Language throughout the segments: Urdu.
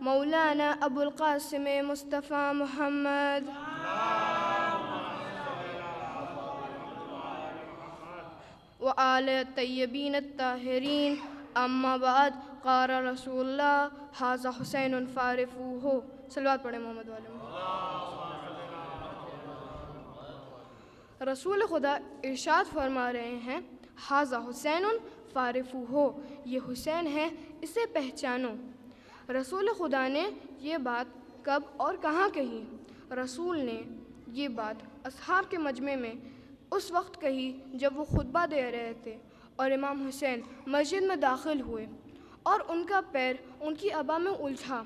مولانا ابو القاسم مصطفیٰ محمد وآل الطیبین الطاہرین اما بعد قال رسول اللہ ھذا حسین فارفوہ. صلوات پڑھیں محمد والے محمد. رسول خدا ارشاد فرما رہے ہیں ھذا حسین فارفوہ، یہ حسین ہے، اسے پہچانو. رسول خدا نے یہ بات کب اور کہاں کہی؟ رسول نے یہ بات اصحاب کے مجمع میں اس وقت کہی جب وہ خطبہ دے رہے تھے اور امام حسین مسجد میں داخل ہوئے اور ان کا پیر ان کی ابا میں الجھا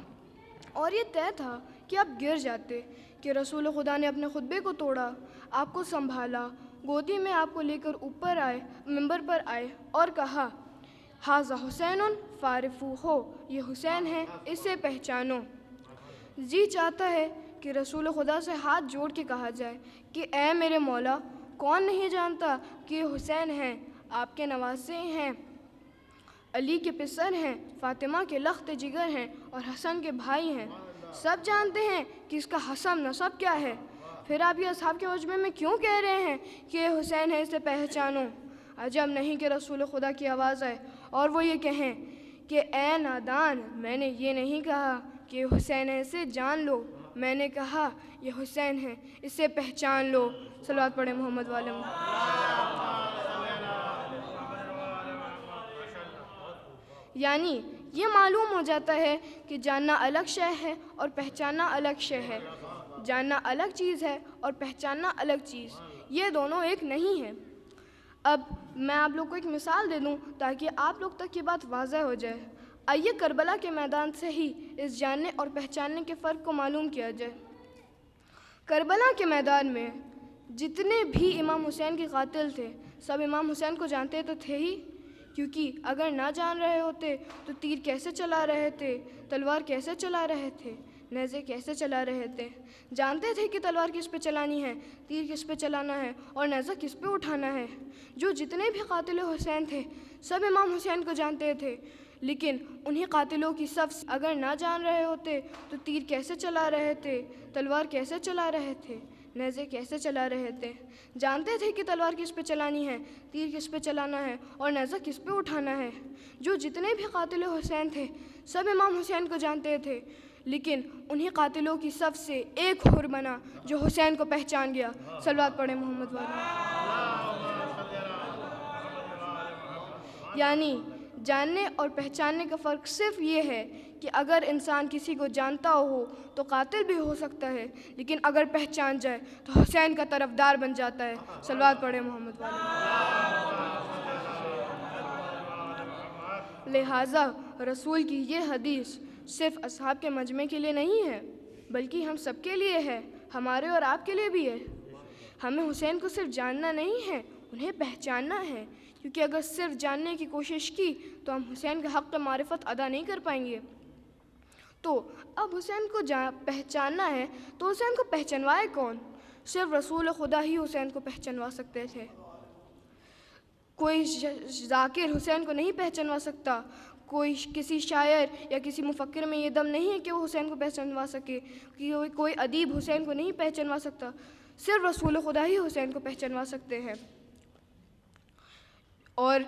اور یہ طے تھا کہ آپ گر جاتے کہ رسول خدا نے اپنے خطبے کو توڑا، آپ کو سنبھالا، گودی میں آپ کو لے کر اوپر آئے، منبر پر آئے اور کہا ھذا حسین فارفوہ، یہ حسین ہے، اسے پہچانو. جی چاہتا ہے کہ رسول خدا سے ہاتھ جوڑ کے کہا جائے کہ اے میرے مولا، کون نہیں جانتا کہ یہ حسین ہیں، آپ کے نواسے ہیں، علی کے پسر ہیں، فاطمہ کے لخت جگر ہیں اور حسن کے بھائی ہیں. سب جانتے ہیں کہ اس کا حسب نسب کیا ہے، پھر آپ یہ اصحاب کے مجمع میں کیوں کہہ رہے ہیں کہ یہ حسین ہے، اسے پہچانو؟ عجب نہیں کہ رسول خدا کی آواز آئے اور وہ یہ کہیں کہ اے نادان، میں نے یہ نہیں کہا کہ یہ حسین ہے، اسے جان لو، میں نے کہا یہ حسین ہے، اسے پہچان لو. صلوات پڑھیں محمد والے محمد. یعنی یہ معلوم ہو جاتا ہے کہ جاننا الگ شے ہے اور پہچاننا الگ شے ہے. جاننا الگ چیز ہے اور پہچاننا الگ چیز، یہ دونوں ایک نہیں ہیں. اب میں آپ لوگ کو ایک مثال دے دوں تاکہ آپ لوگ تک یہ بات واضح ہو جائے. آئیے کربلا کے میدان سے ہی اس جاننے اور پہچاننے کے فرق کو معلوم کیا جائے. کربلا کے میدان میں جتنے بھی امام حسین کے قاتل تھے سب امام حسین کو جانتے تو تھے ہی، کیونکہ اگر نہ جان رہے ہوتے تو تیر کیسے چلا رہے تھے، تلوار کیسے چلا رہے تھے، نیزے کیسے چلا رہے تھے. جانتے تھے کہ تلوار کس پہ چلانی ہے، تیر کس پہ چلانا ہے اور نیزہ کس پہ اٹھانا ہے. جو جتنے بھی قاتل حسین تھے سب امام حسین کو جانتے تھے، لیکن انہی قاتلوں کی صف اگر نہ جان رہے ہوتے تو تیر کیسے چلا رہے تھے، تلوار کیسے چلا رہے تھے، نیزے کیسے چلا رہے تھے. جانتے تھے کہ تلوار کس پہ چلانی ہے، تیر کس پہ چلانا ہے اور نیزہ کس پہ اٹھانا ہے. جو جتنے بھی قاتل حسین تھے سب امام حسین کو جانتے تھے، لیکن انہی قاتلوں کی صف سے ایک حر بنا جو حسین کو پہچان گیا. صلوات پڑھیں محمد والے. یعنی جاننے اور پہچاننے کا فرق صرف یہ ہے کہ اگر انسان کسی کو جانتا ہو تو قاتل بھی ہو سکتا ہے، لیکن اگر پہچان جائے تو حسین کا طرفدار بن جاتا ہے. صلوات پڑھیں محمد والے. لہٰذا رسول کی یہ حدیث صرف اصحاب کے مجمع کے لیے نہیں ہے بلکہ ہم سب کے لیے ہے، ہمارے اور آپ کے لیے بھی ہے. ہمیں حسین کو صرف جاننا نہیں ہے، انہیں پہچاننا ہے، کیونکہ اگر صرف جاننے کی کوشش کی تو ہم حسین کا حق معرفت ادا نہیں کر پائیں گے. تو اب حسین کو پہچاننا ہے تو حسین کو پہچنوائے کون؟ صرف رسول خدا ہی حسین کو پہچنوا سکتے تھے. کوئی ذاکر حسین کو نہیں پہچنوا سکتا، کسی شاعر یا کسی مفکر میں یہ دم نہیں ہے کہ وہ حسین کو پہچنوا سکے، کوئی ادیب حسین کو نہیں پہچنوا سکتا. صرف رسول خدا ہی حسین کو پہچنوا سکتے ہیں. اور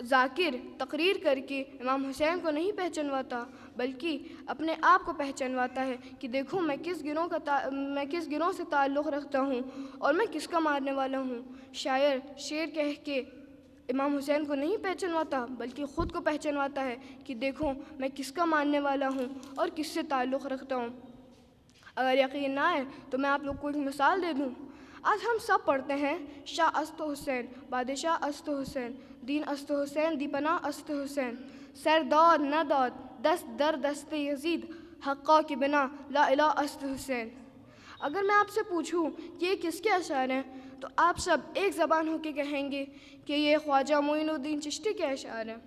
ذاکر تقریر کر کے امام حسین کو نہیں پہچنواتا بلکہ اپنے آپ کو پہچنواتا ہے کہ دیکھو میں کس گروہ سے تعلق رکھتا ہوں اور میں کس کا مارنے والا ہوں. شاعر شعر کہہ کے امام حسین کو نہیں پہچنواتا بلکہ خود کو پہچنواتا ہے کہ دیکھو میں کس کا ماننے والا ہوں اور کس سے تعلق رکھتا ہوں. اگر یقین نہ ہے تو میں آپ لوگ کو ایک مثال دے دوں. آج ہم سب پڑھتے ہیں شاہ است حسین، بادشاہ است حسین، دین است حسین، دی پناہ است حسین، سر داد نہ داد دست در دست یزید، حقا کی بنا لا الہ است حسین. اگر میں آپ سے پوچھوں کہ یہ کس کے اشعار ہیں تو آپ سب ایک زبان ہو کے کہیں گے کہ یہ خواجہ معین الدین چشتی کے اشعار ہیں.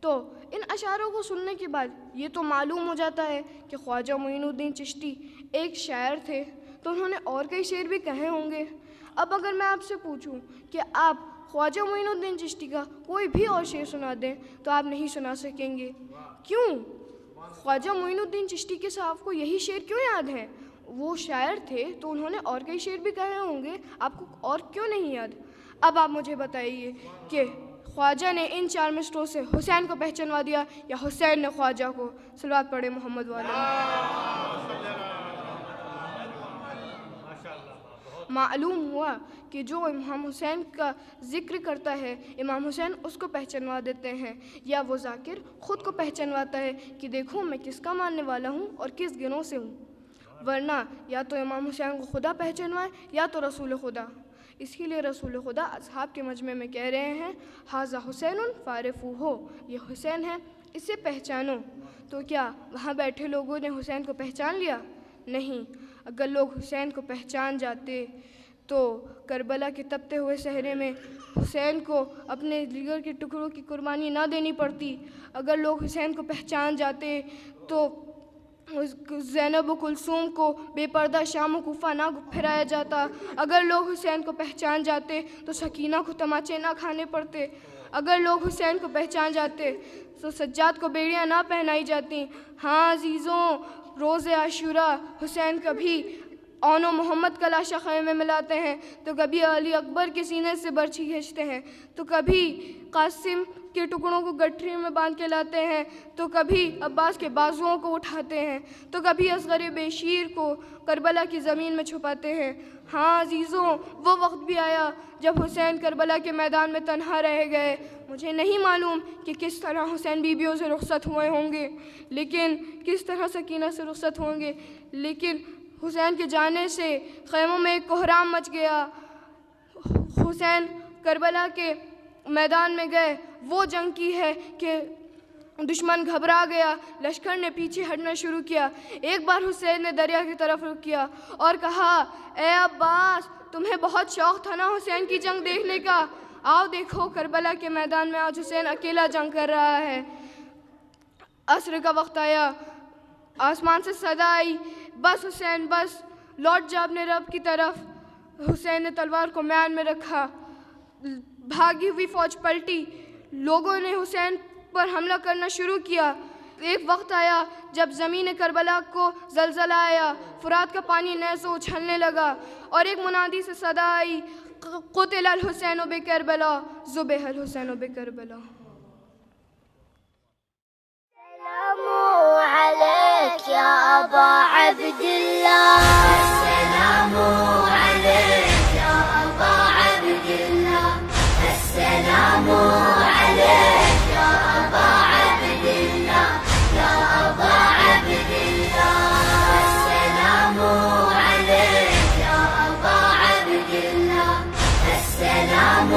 تو ان اشعاروں کو سننے کے بعد یہ تو معلوم ہو جاتا ہے کہ خواجہ معین الدین چشتی ایک شاعر تھے، تو انہوں نے اور کئی شعر بھی کہے ہوں گے. اب اگر میں آپ سے پوچھوں کہ آپ خواجہ معین الدین چشتی کا کوئی بھی اور شعر سنا دیں تو آپ نہیں سنا سکیں گے. کیوں؟ خواجہ معین الدین چشتی کے صاحب کو یہی شعر کیوں یاد ہے؟ وہ شاعر تھے تو انہوں نے اور کئی شعر بھی کہے ہوں گے، آپ کو اور کیوں نہیں یاد؟ اب آپ مجھے بتائیے کہ خواجہ نے ان 4 مصرعوں سے حسین کو پہچانوا دیا یا حسین نے خواجہ کو؟ صلوات پڑھے محمد والے۔ معلوم ہوا کہ جو امام حسین کا ذکر کرتا ہے امام حسین اس کو پہچانوا دیتے ہیں، یا وہ ذاکر خود کو پہچانواتا ہے کہ دیکھو میں کس کا ماننے والا ہوں اور کس گنوں سے ہوں، ورنہ یا تو امام حسین کو خدا پہچانوائے یا تو رسول خدا۔ اسی لیے رسول خدا اصحاب کے مجمع میں کہہ رہے ہیں ھذا حسین فعرفوہ، یہ حسین ہے اسے پہچانو۔ تو کیا وہاں بیٹھے لوگوں نے حسین کو پہچان لیا؟ نہیں۔ اگر لوگ حسین کو پہچان جاتے تو کربلا کے تپتے ہوئے صحرے میں حسین کو اپنے جگر کے ٹکڑوں کی قربانی نہ دینی پڑتی۔ اگر لوگ حسین کو پہچان جاتے تو زینب و کلثوم کو بے پردہ شام و کوفہ نہ پھرایا جاتا۔ اگر لوگ حسین کو پہچان جاتے تو سکینہ کو تماچے نہ کھانے پڑتے۔ اگر لوگ حسین کو پہچان جاتے تو سجاد کو بیڑیاں نہ پہنائی جاتی۔ ہاں عزیزوں، روز عاشورہ حسین کبھی اون و محمد کا لاشا خیمے میں ملاتے ہیں، تو کبھی علی اکبر کے سینے سے برچھی کھینچتے ہیں، تو کبھی قاسم کے ٹکڑوں کو گٹھری میں باندھ کے لاتے ہیں، تو کبھی عباس کے بازوؤں کو اٹھاتے ہیں، تو کبھی اصغر بے شیر کو کربلا کی زمین میں چھپاتے ہیں۔ ہاں عزیزوں، وہ وقت بھی آیا جب حسین کربلا کے میدان میں تنہا رہ گئے۔ مجھے نہیں معلوم کہ کس طرح حسین بیویوں سے رخصت ہوئے ہوں گے، لیکن کس طرح سکینہ سے رخصت ہوں گے، لیکن حسین کے جانے سے خیموں میں ایک کوہرام مچ گیا۔ حسین کربلا کے میدان میں گئے، وہ جنگ کی ہے کہ دشمن گھبرا گیا، لشکر نے پیچھے ہٹنا شروع کیا۔ ایک بار حسین نے دریا کی طرف رخ کیا اور کہا اے عباس، تمہیں بہت شوق تھا نا حسین کی جنگ دیکھنے کا، آؤ دیکھو کربلا کے میدان میں آج حسین اکیلا جنگ کر رہا ہے۔ عصر کا وقت آیا، آسمان سے صدا آئی بس حسین بس، لوٹ جا اپنے رب کی طرف۔ حسین نے تلوار کو میان میں رکھا، بھاگی ہوئی فوج پلٹی، لوگوں نے حسین پر حملہ کرنا شروع کیا۔ ایک وقت آیا جب زمین کربلا کو زلزلہ آیا، فرات کا پانی نیزوں اچھلنے لگا اور ایک منادی سے صدا آئی قتل الحسین بکربلا، ذبح الحسین بکربلا۔ السلام عليك يا أبا عبد الله، السلام عليك يا أبا عبد الله، السلام عليك يا أبا عبد الله، يا أبا عبد الله، السلام عليك يا أبا عبد الله، السلام